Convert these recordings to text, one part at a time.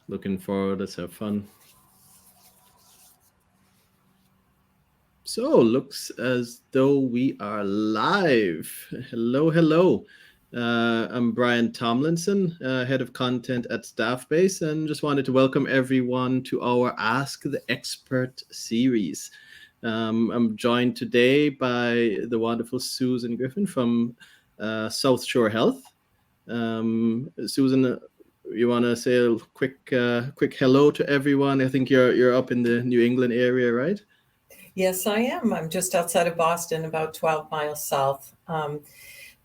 Looking forward. Let's have fun. So, looks as though we are live. Hello, hello. I'm Brian Tomlinson, head of content at Staffbase, and just wanted to welcome everyone to our Ask the Expert series. I'm joined today by the wonderful Susan Griffin from South Shore Health. Susan, you want to say a quick hello to everyone? I think you're up in the New England area, right? Yes, I am. I'm just outside of Boston, about 12 miles south.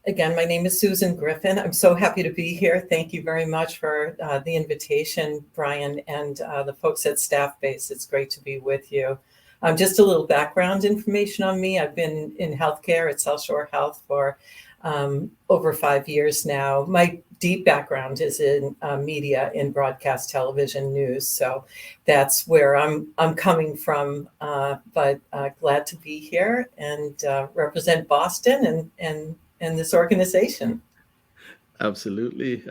Again, my name is Susan Griffin. I'm so happy to be here. Thank you very much for the invitation, Brian, and the folks at Staffbase. It's great to be with you. Just a little background information on me. I've been in healthcare at South Shore Health for over 5 years now. My deep background is in media, in broadcast television news, so that's where I'm coming from. But glad to be here and represent Boston and this organization. Absolutely.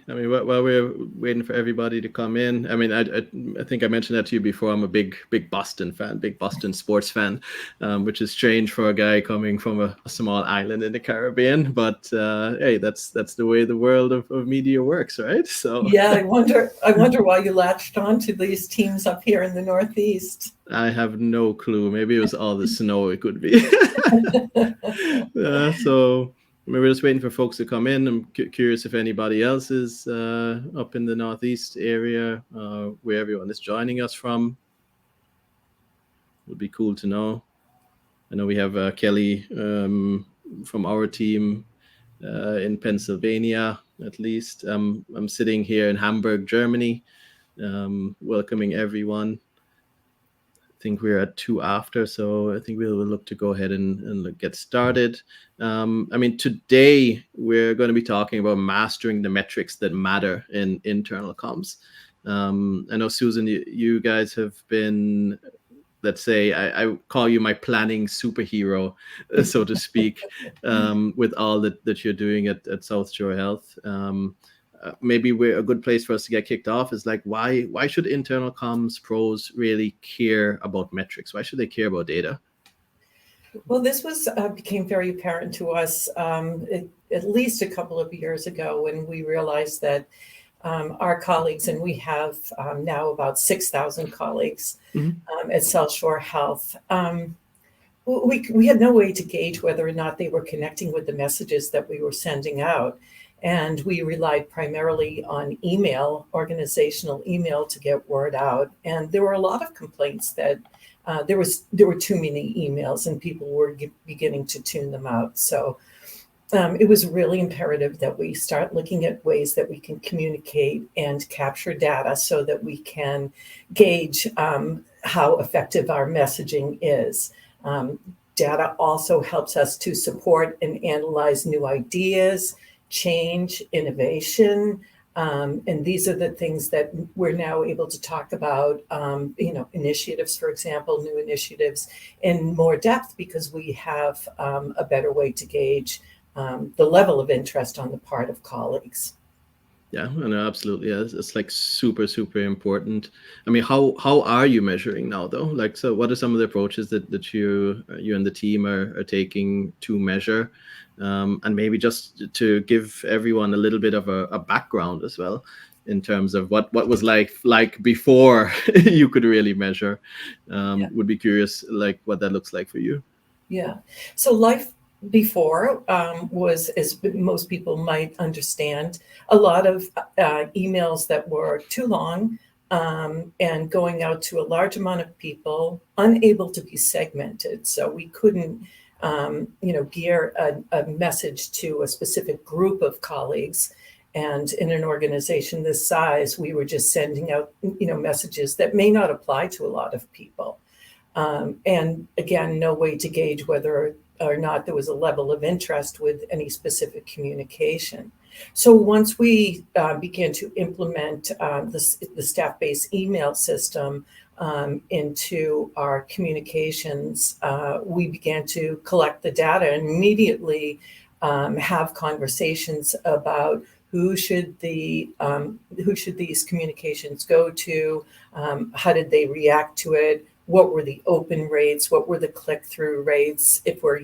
I mean, while we're waiting for everybody to come in, I mean, I think I mentioned that to you before. I'm a big Boston fan, big Boston sports fan, which is strange for a guy coming from a small island in the Caribbean. But hey, that's the way the world of media works, right? So yeah, I wonder why you latched on to these teams up here in the Northeast. I have no clue. Maybe it was all the snow. It could be. So. We're just waiting for folks to come in. I'm curious if anybody else is up in the Northeast area, where everyone is joining us from. It would be cool to know. I know we have Kelly from our team in Pennsylvania, at least. I'm sitting here in Hamburg, Germany, welcoming everyone. I think we're at 2 after, so I think we'll look to go ahead and get started. I mean, today we're going to be talking about mastering the metrics that matter in internal comms. I know, Susan, you guys have been, let's say, I call you my planning superhero, so to speak, with all that you're doing at South Shore Health. Maybe we're a good place for us to get kicked off is like, why should internal comms pros really care about metrics? Why should they care about data? Well, this became very apparent to us at least a couple of years ago when we realized that our colleagues, and we have now about 6,000 colleagues at South Shore Health, we had no way to gauge whether or not they were connecting with the messages that we were sending out. And we relied primarily on email, organizational email, to get word out. And there were a lot of complaints that there were too many emails and people were beginning to tune them out. So it was really imperative that we start looking at ways that we can communicate and capture data so that we can gauge how effective our messaging is. Data also helps us to support and analyze new ideas, change, innovation, and these are the things that we're now able to talk about, initiatives, for example, new initiatives in more depth because we have a better way to gauge the level of interest on the part of colleagues. Yeah, no, absolutely. Yeah, it's like super important. I mean, how are you measuring now, though? Like, so what are some of the approaches that you and the team are taking to measure? And maybe just to give everyone a little bit of a background as well in terms of what was like before you could really measure. Would be curious, like, what that looks like for you. Yeah. So life before was, as most people might understand, a lot of emails that were too long and going out to a large amount of people, unable to be segmented. So we couldn't, gear a message to a specific group of colleagues. And in an organization this size, we were just sending out, messages that may not apply to a lot of people. And again, no way to gauge whether or not there was a level of interest with any specific communication. So once we began to implement the staff-based email system into our communications, we began to collect the data and immediately have conversations about who should these communications go to, how did they react to it, what were the open rates, what were the click-through rates if we're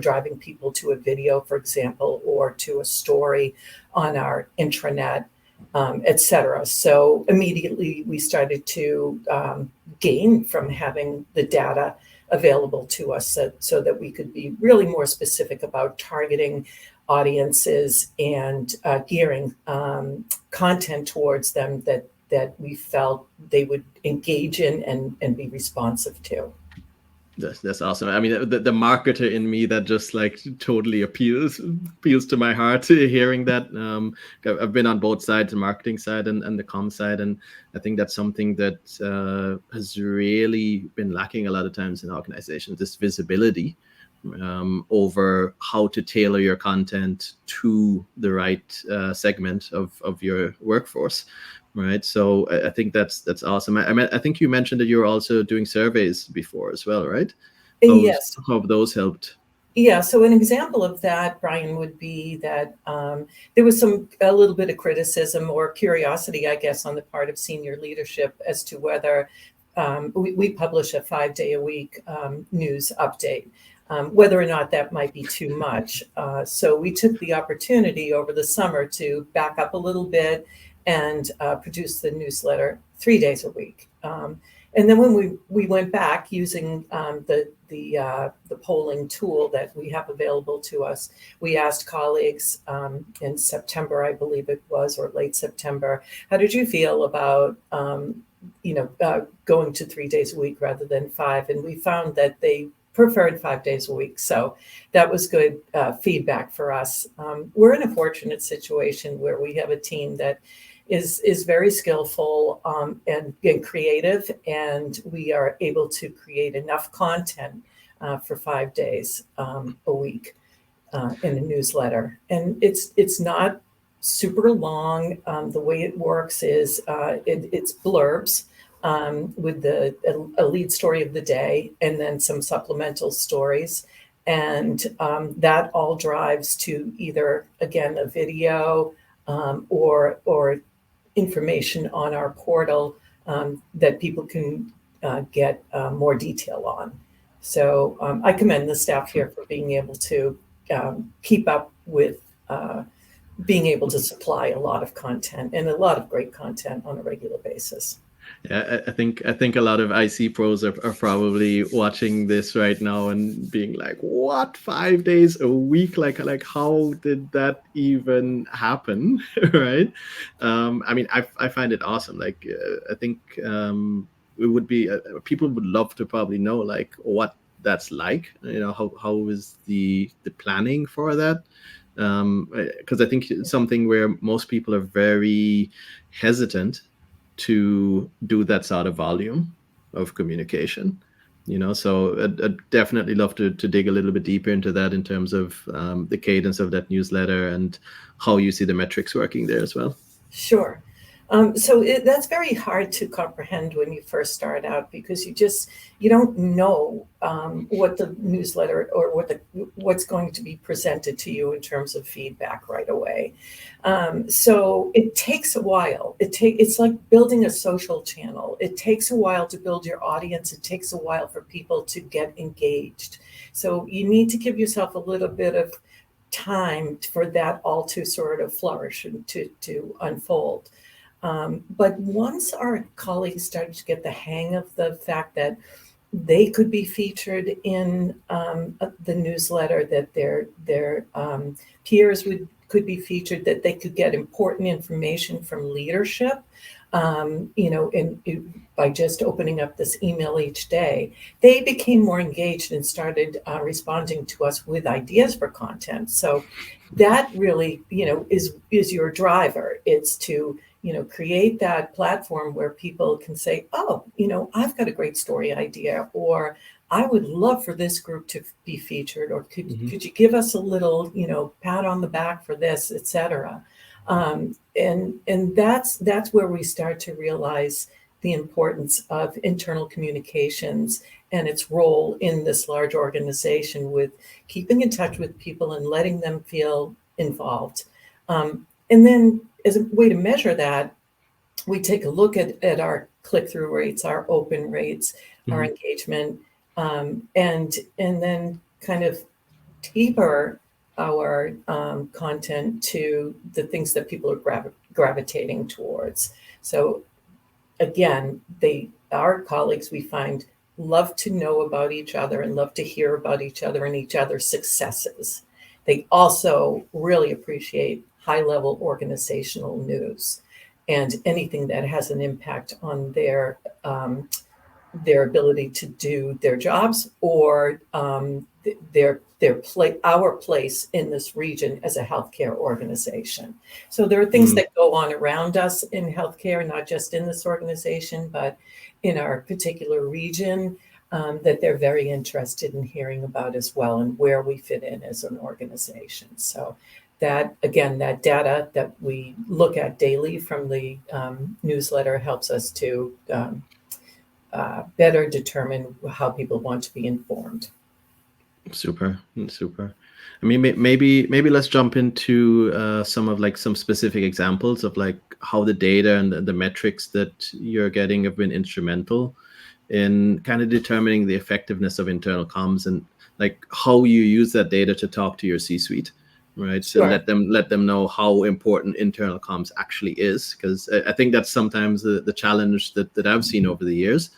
driving people to a video, for example, or to a story on our intranet, et cetera. So immediately we started to gain from having the data available to us so that we could be really more specific about targeting audiences and gearing content towards them that we felt they would engage in and be responsive to. That's awesome. I mean, the marketer in me that just like totally appeals to my heart hearing that. I've been on both sides, the marketing side and the comm side, and I think that's something that has really been lacking a lot of times in organizations, this visibility over how to tailor your content to the right segment of your workforce. Right. So I think that's awesome. I think you mentioned that you were also doing surveys before as well, right? Yes. How have those helped? Yeah. So an example of that, Brian, would be that there was a little bit of criticism or curiosity, I guess, on the part of senior leadership as to whether we publish a 5-day-a-week news update, whether or not that might be too much. So we took the opportunity over the summer to back up a little bit and produce the newsletter 3 days a week. And then when we went back using the polling tool that we have available to us, we asked colleagues in September, I believe it was, or late September, how did you feel about going to 3 days a week rather than 5? And we found that they preferred 5 days a week. So that was good feedback for us. We're in a fortunate situation where we have a team that is very skillful and creative, and we are able to create enough content for 5 days a week in a newsletter. And it's not super long. The way it works is it's blurbs with a lead story of the day and then some supplemental stories. And that all drives to either, again, a video or information on our portal that people can get more detail on. So I commend the staff here for being able to keep up with being able to supply a lot of content and a lot of great content on a regular basis. Yeah, I think a lot of IC pros are probably watching this right now and being like, "What? 5 days a week? Like how did that even happen?" Right? I mean, I find it awesome. Like, I think it would be people would love to probably know like what that's like. You know, how is the planning for that? Because I think it's something where most people are very hesitant to do that sort of volume of communication, so I'd definitely love to dig a little bit deeper into that in terms of the cadence of that newsletter and how you see the metrics working there as well. Sure. So that's very hard to comprehend when you first start out, because you don't know what the newsletter or what's going to be presented to you in terms of feedback right away. So it takes a while. It's like building a social channel. It takes a while to build your audience. It takes a while for people to get engaged. So you need to give yourself a little bit of time for that all to sort of flourish and to unfold. But once our colleagues started to get the hang of the fact that they could be featured in the newsletter, that their peers could be featured, that they could get important information from leadership, by just opening up this email each day, they became more engaged and started responding to us with ideas for content. So that really, is your driver. It's to create that platform where people can say, oh, I've got a great story idea, or I would love for this group to be featured, or could you give us a little, pat on the back for this, et cetera. And that's where we start to realize the importance of internal communications and its role in this large organization with keeping in touch with people and letting them feel involved. And then as a way to measure that, we take a look at our click-through rates, our open rates, our engagement, and then kind of taper our content to the things that people are gravitating towards. So again, our colleagues, we find, love to know about each other and love to hear about each other and each other's successes. They also really appreciate high-level organizational news and anything that has an impact on their ability to do their jobs or our place in this region as a healthcare organization. So there are things that go on around us in healthcare, not just in this organization, but in our particular region, that they're very interested in hearing about as well, and where we fit in as an organization. So that, again, that data that we look at daily from the newsletter helps us to better determine how people want to be informed. Super. I mean, maybe let's jump into some specific examples of like how the data and the metrics that you're getting have been instrumental in kind of determining the effectiveness of internal comms, and like how you use that data to talk to your C-suite, right? So Sure. let them know how important internal comms actually is, because I think that's sometimes the challenge that I've seen over the years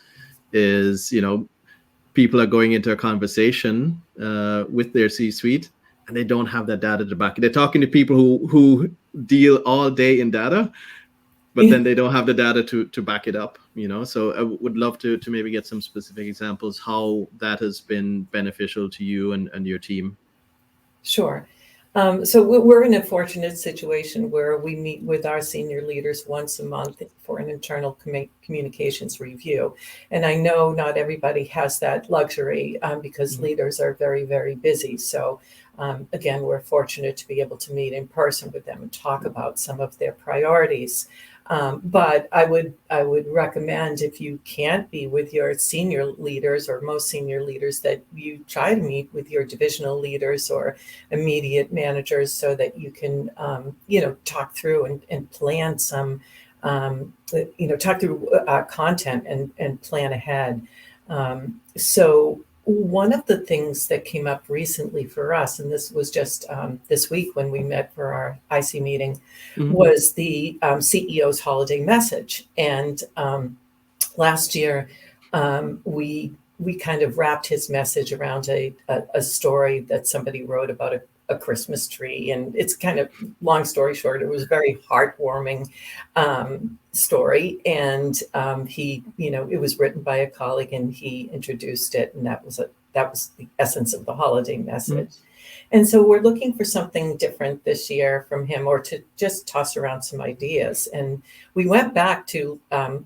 is, people are going into a conversation with their C-suite and they don't have that data to back it. They're talking to people who deal all day in data, but then they don't have the data to back it up, So I would love to maybe get some specific examples how that has been beneficial to you and your team. Sure. So we're in a fortunate situation where we meet with our senior leaders once a month for an internal communications review. And I know not everybody has that luxury because leaders are very, very busy. So again, we're fortunate to be able to meet in person with them and talk about some of their priorities. But I would recommend, if you can't be with your senior leaders or most senior leaders, that you try to meet with your divisional leaders or immediate managers so that you can, talk through and plan some, talk through content and plan ahead. So one of the things that came up recently for us, and this was just this week when we met for our IC meeting, was the CEO's holiday message. And last year, we kind of wrapped his message around a story that somebody wrote about a Christmas tree. And it's kind of, long story short, it was a very heartwarming story. And it was written by a colleague and he introduced it. And that was the essence of the holiday message. And so we're looking for something different this year from him, or to just toss around some ideas. And we went back to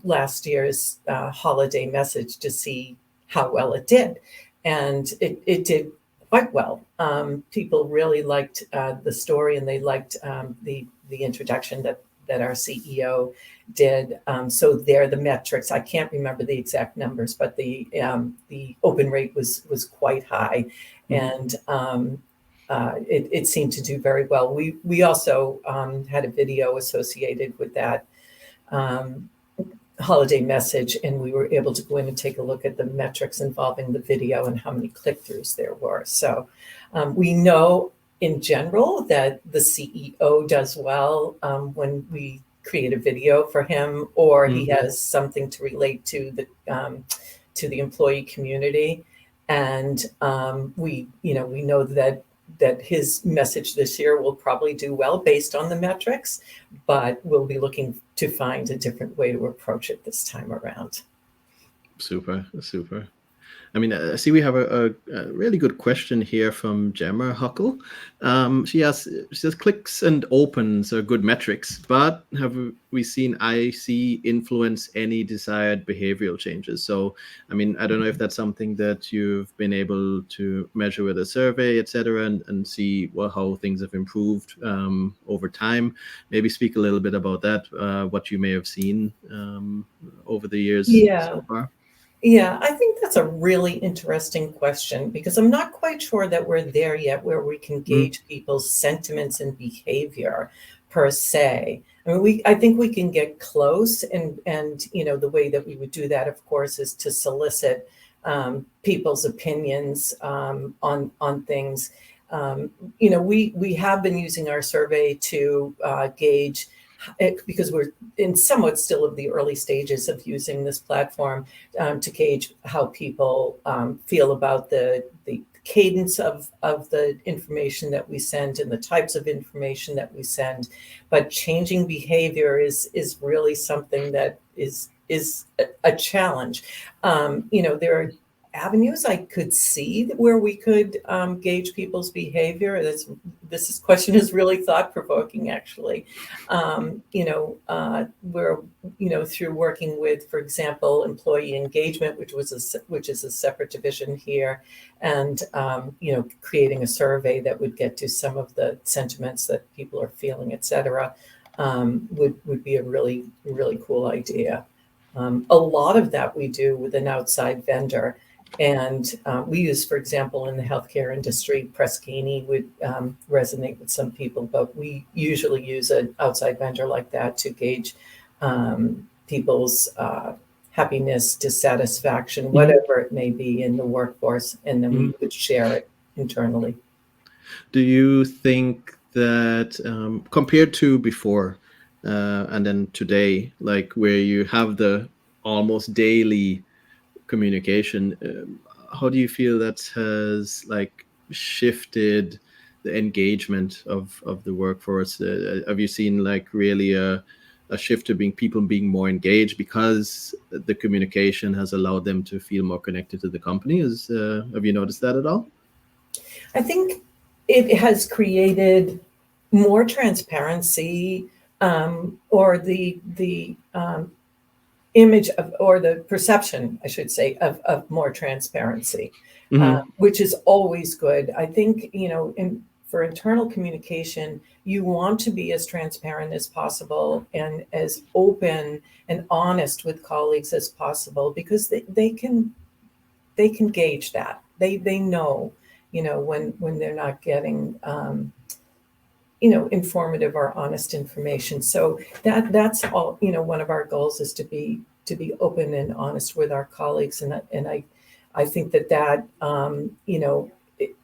last year's holiday message to see how well it did. And it did quite well. People really liked the story, and they liked the introduction that our CEO did. So there, the metrics, I can't remember the exact numbers, but the open rate was quite high, and it seemed to do very well. We also had a video associated with that holiday message, and we were able to go in and take a look at the metrics involving the video and how many click-throughs there were. So we know in general that the CEO does well when we create a video for him, or he has something to relate to the employee community. And we know that his message this year will probably do well based on the metrics, but we'll be looking to find a different way to approach it this time around. Super. I mean, I see we have a really good question here from Gemma Huckle. She says, clicks and opens are good metrics, but have we seen IC influence any desired behavioral changes? So, I mean, I don't know if that's something that you've been able to measure with a survey, et cetera, and see how things have improved over time. Maybe speak a little bit about that, what you may have seen over the years so far. Yeah, I think that's a really interesting question, because I'm not quite sure that we're there yet where we can gauge people's sentiments and behavior per se. I mean, I think we can get close, and the way that we would do that, of course, is to solicit people's opinions on things. We have been using our survey to gauge it, because we're in somewhat still of the early stages of using this platform, to gauge how people feel about the cadence of the information that we send and the types of information that we send. But changing behavior is really something that is a challenge. There are avenues I could see where we could gauge people's behavior. This question is really thought-provoking, actually. We're through working with, for example, employee engagement, which is a separate division here, and creating a survey that would get to some of the sentiments that people are feeling, et cetera, would be a really, really cool idea. A lot of that we do with an outside vendor. And we use, for example, in the healthcare industry, Preskini would resonate with some people, but we usually use an outside vendor like that to gauge people's happiness, dissatisfaction, whatever it may be in the workforce, and then we would share it internally. Do you think that compared to before and then today, like where you have the almost daily communication, how do you feel that has like shifted the engagement of the workforce? Have you seen like really a shift to people being more engaged because the communication has allowed them to feel more connected to the company? Have you noticed that at all? I think it has created more transparency, or the image of, or the perception, I should say, of more transparency, which is always good. I think, for internal communication, you want to be as transparent as possible and as open and honest with colleagues as possible, because they can gauge that. They know, when they're not getting informative or honest information. So that's all. One of our goals is to be open and honest with our colleagues, and I think that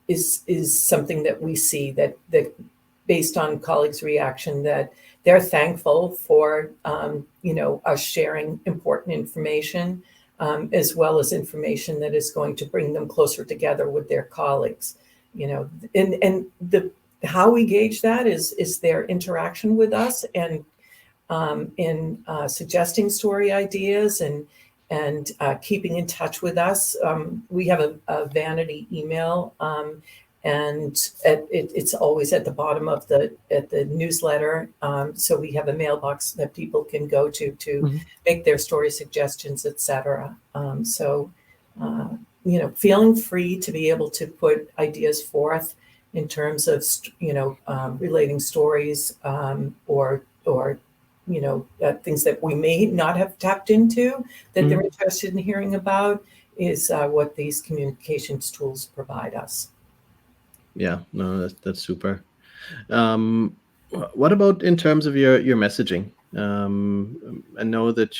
is something that we see that based on colleagues' reaction, that they're thankful for us sharing important information, as well as information that is going to bring them closer together with their colleagues. And how we gauge that is their interaction with us, and in suggesting story ideas and keeping in touch with us. We have a vanity email, and it's always at the bottom of the newsletter. So we have a mailbox that people can go to make their story suggestions, etc. Feeling free to be able to put ideas forth in terms of relating stories, or things that we may not have tapped into that they're interested in hearing about, is what these communications tools provide us. Yeah, no, that's super. What about in terms of your messaging? I know that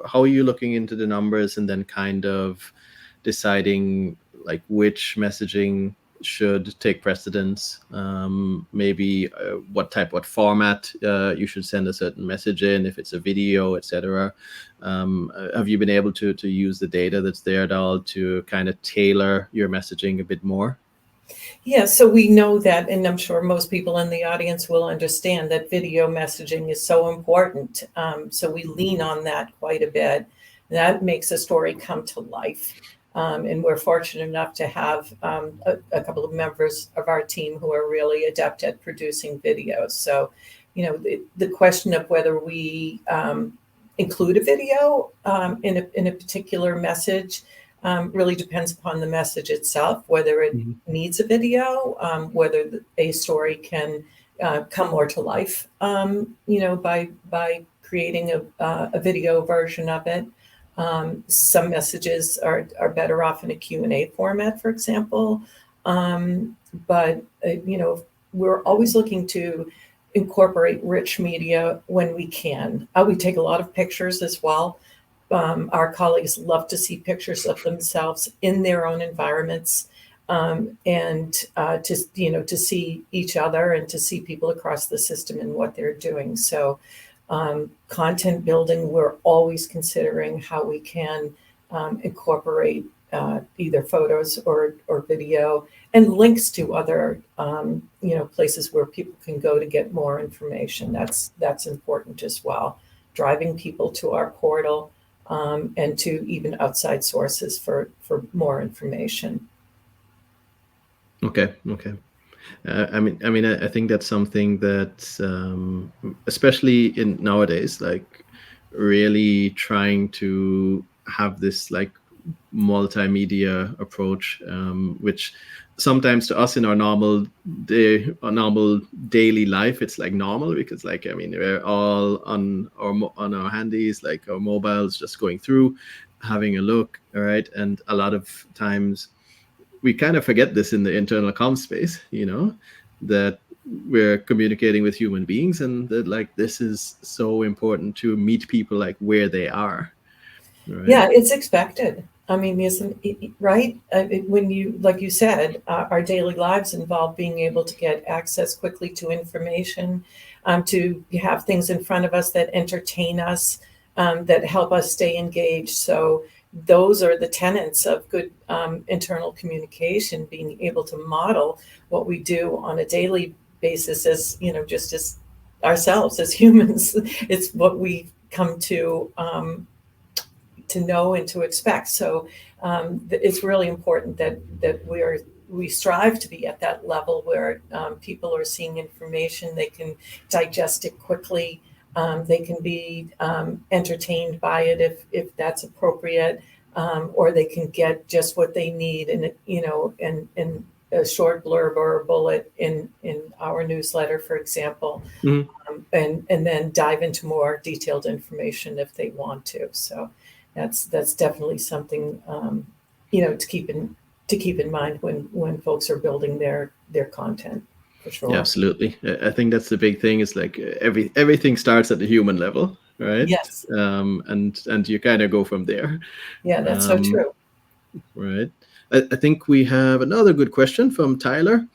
how are you looking into the numbers and then kind of deciding like which messaging should take precedence, maybe what format you should send a certain message in, if it's a video, etc. Have you been able to use the data that's there at all to kind of tailor your messaging a bit more? Yeah, so we know that, and I'm sure most people in the audience will understand that video messaging is so important. So we lean on that quite a bit. That makes a story come to life. And we're fortunate enough to have a couple of members of our team who are really adept at producing videos. So, the question of whether we include a video in a particular message really depends upon the message itself, whether it needs a video, whether a story can come more to life, by creating a video version of it. Some messages are better off in a Q&A format, for example. But we're always looking to incorporate rich media when we can. We take a lot of pictures as well. Our colleagues love to see pictures of themselves in their own environments, and to see each other and to see people across the system and what they're doing. So content building, we're always considering how we can incorporate either photos or video and links to other places where people can go to get more information. That's important as well. Driving people to our portal and to even outside sources for more information. Okay. I think that's something that, especially in nowadays, like really trying to have this like multimedia approach, which sometimes to us in our normal daily life, it's like normal because we're all on our handies, like our mobiles, just going through, having a look, all right, and a lot of times we kind of forget this in the internal comm space, that we're communicating with human beings and that like this is so important to meet people like where they are. Right? Yeah, it's expected. I mean, isn't it, right? When you, like you said, our daily lives involve being able to get access quickly to information, to have things in front of us that entertain us, that help us stay engaged. So those are the tenets of good internal communication, being able to model what we do on a daily basis as, just as ourselves as humans. It's what we come to know and to expect. So it's really important that we strive to be at that level where people are seeing information, they can digest it quickly, they can be entertained by it if that's appropriate, or they can get just what they need in a short blurb or a bullet in our newsletter, for example, and then dive into more detailed information if they want to. So that's definitely something to keep in mind when folks are building their content, for sure. Yeah, absolutely. I think that's the big thing, is like everything starts at the human level, right? Yes. And you kind of go from there. Yeah, that's so true. Right. I think we have another good question from Tyler.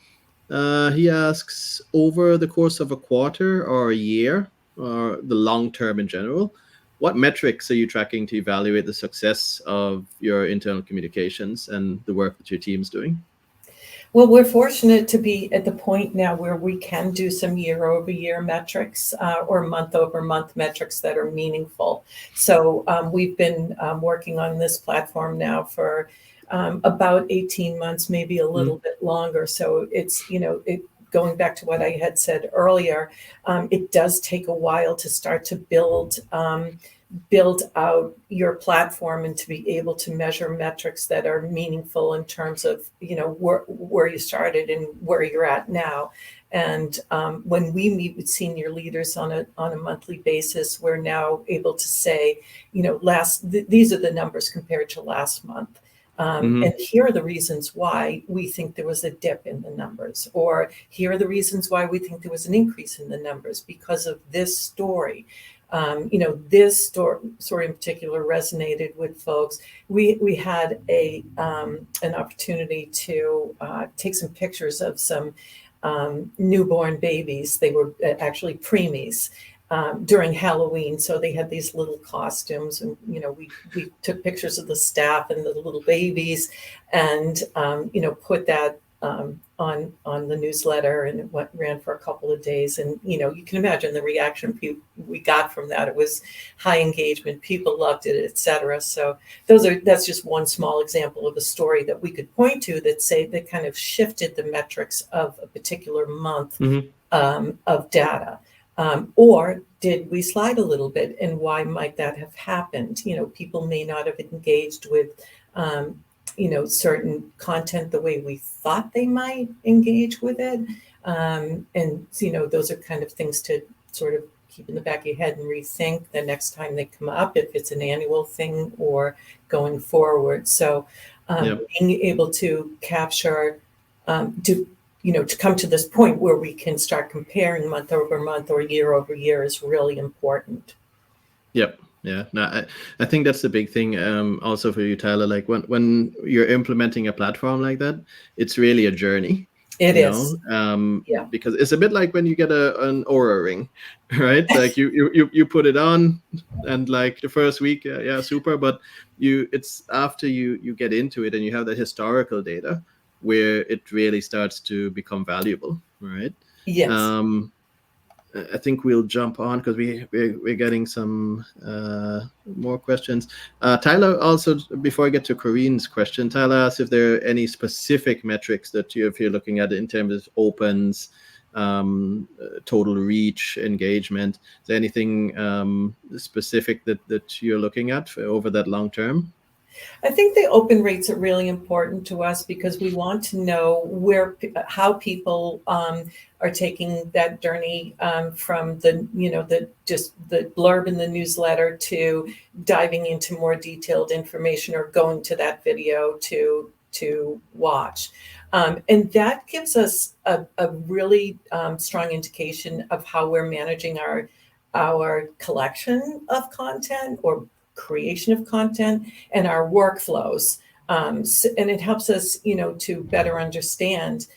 He asks, over the course of a quarter or a year, or the long term in general, what metrics are you tracking to evaluate the success of your internal communications and the work that your team's doing? Well, we're fortunate to be at the point now where we can do some year-over-year metrics or month-over-month metrics that are meaningful. So we've been working on this platform now for about 18 months, maybe a little bit longer. So it's, going back to what I had said earlier, it does take a while to start to build out your platform and to be able to measure metrics that are meaningful in terms of, where you started and where you're at now. And when we meet with senior leaders on a monthly basis, we're now able to say, these are the numbers compared to last month. And here are the reasons why we think there was a dip in the numbers, or here are the reasons why we think there was an increase in the numbers because of this story. This story in particular resonated with folks. We had an opportunity to take some pictures of some newborn babies. They were actually preemies. During Halloween, so they had these little costumes, and we took pictures of the staff and the little babies, and put that on the newsletter, and it ran for a couple of days. And you can imagine the reaction we got from that. It was high engagement, people loved it, etc. So that's just one small example of a story that we could point to that kind of shifted the metrics of a particular month of data. Or did we slide a little bit, and why might that have happened? People may not have engaged with, certain content the way we thought they might engage with it. And those are kind of things to sort of keep in the back of your head and rethink the next time they come up, if it's an annual thing or going forward. So being able to capture, to to come to this point where we can start comparing month over month or year over year is really important. Yep. Yeah. No, I think that's the big thing. Also for you, Tyler, like when you're implementing a platform like that, it's really a journey. It is. Yeah. Because it's a bit like when you get an Aura ring, right? Like you put it on, and like the first week, yeah, super. But it's after you get into it and you have that historical data where it really starts to become valuable, right? Yes. I think we'll jump on because we're getting some more questions. Tyler, also, before I get to Corinne's question, Tyler asked if there are any specific metrics that if you're looking at in terms of opens, total reach, engagement. Is there anything specific that you're looking at over that long term? I think the open rates are really important to us because we want to know how people are taking that journey from the blurb in the newsletter to diving into more detailed information or going to that video to watch. And that gives us a really strong indication of how we're managing our collection of content or creation of content and our workflows. And it helps us, to better understand,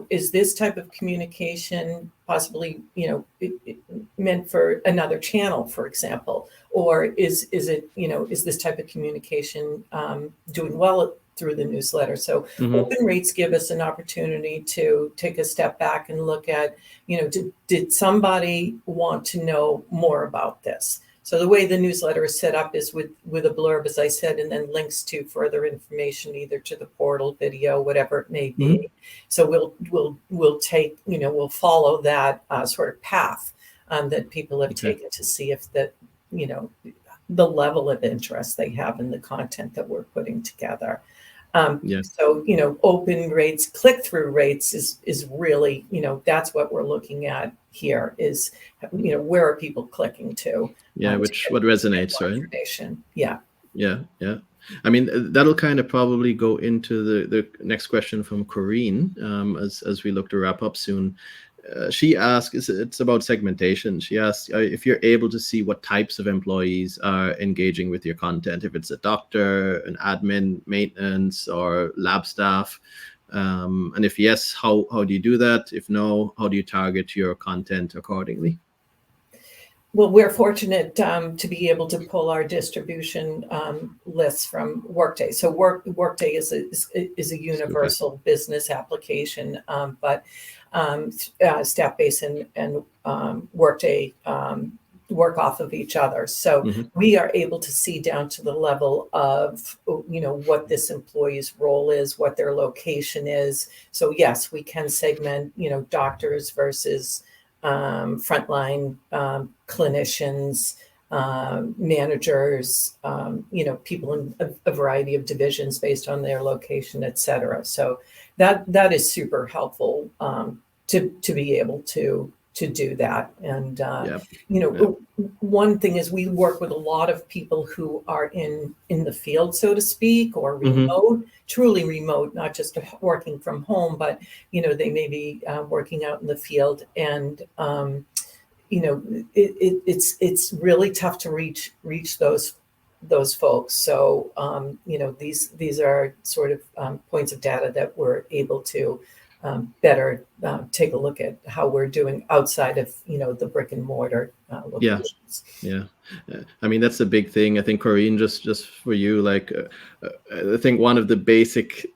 is this type of communication possibly, meant for another channel, for example, or is it, is this type of communication doing well through the newsletter? So open rates give us an opportunity to take a step back and look at, did somebody want to know more about this? So the way the newsletter is set up is with a blurb, as I said, and then links to further information, either to the portal, video, whatever it may be. So we'll take, we'll follow that sort of path that people have taken to see if the level of interest they have in the content that we're putting together. So, open rates, click-through rates is really, that's what we're looking at here is, where are people clicking to? Yeah, what resonates, right? Yeah. I mean, that'll kind of probably go into the next question from Corinne as we look to wrap up soon. She asked, it's about segmentation. She asked if you're able to see what types of employees are engaging with your content, if it's a doctor, an admin, maintenance, or lab staff. And if yes, how do you do that? If no, how do you target your content accordingly? Well, we're fortunate to be able to pull our distribution lists from Workday. So Workday is a universal business application, but Staffbase and Workday work off of each other. So we are able to see down to the level of, what this employee's role is, what their location is. So yes, we can segment, doctors versus frontline clinicians, managers, people in a variety of divisions based on their location, et cetera. So that is super helpful to be able to do that. And, one thing is we work with a lot of people who are in the field, so to speak, or remote, truly remote, not just working from home, but, they may be working out in the field. And, it's really tough to reach those folks. So, these are sort of points of data that we're able to better take a look at how we're doing outside of, the brick and mortar locations. Yeah. I mean, that's a big thing. I think, Corinne, just for you, like, I think one of the basic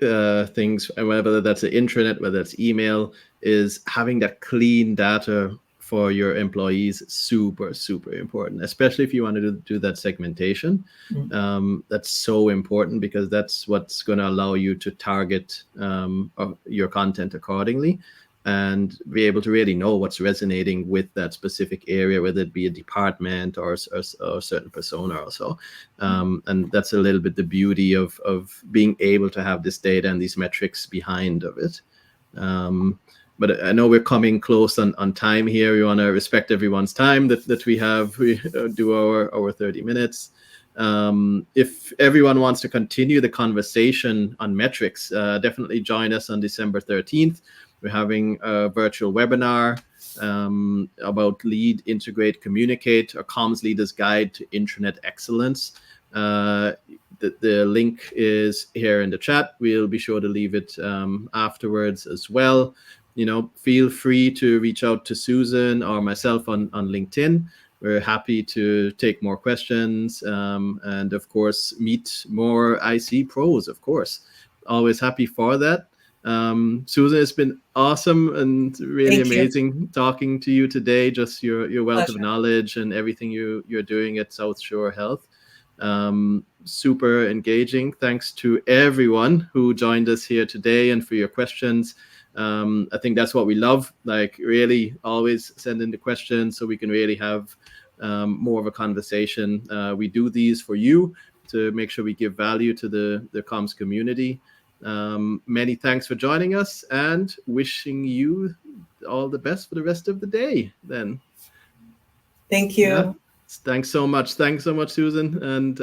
things, whether that's an intranet, whether that's email, is having that clean data for your employees. Super, super important, especially if you want to do that segmentation. That's so important because that's what's going to allow you to target your content accordingly and be able to really know what's resonating with that specific area, whether it be a department or a certain persona or so. And that's a little bit the beauty of being able to have this data and these metrics behind of it. But I know we're coming close on time here. We want to respect everyone's time that we have. We do our 30 minutes. If everyone wants to continue the conversation on metrics, definitely join us on December 13th. We're having a virtual webinar about Lead, Integrate, Communicate, a Comms Leader's Guide to Intranet Excellence. The link is here in the chat. We'll be sure to leave it afterwards as well. Feel free to reach out to Susan or myself on LinkedIn. We're happy to take more questions and, of course, meet more IC pros, of course. Always happy for that. Susan, it's been awesome and really amazing talking to you today. Just your wealth of knowledge and everything you're doing at South Shore Health. Super engaging. Thanks to everyone who joined us here today and for your questions. I think that's what we love, like really always send in the questions so we can really have more of a conversation. We do these for you to make sure we give value to the comms community. Many thanks for joining us and wishing you all the best for the rest of the day then. Thank you. Yeah. Thanks so much. Thanks so much, Susan. And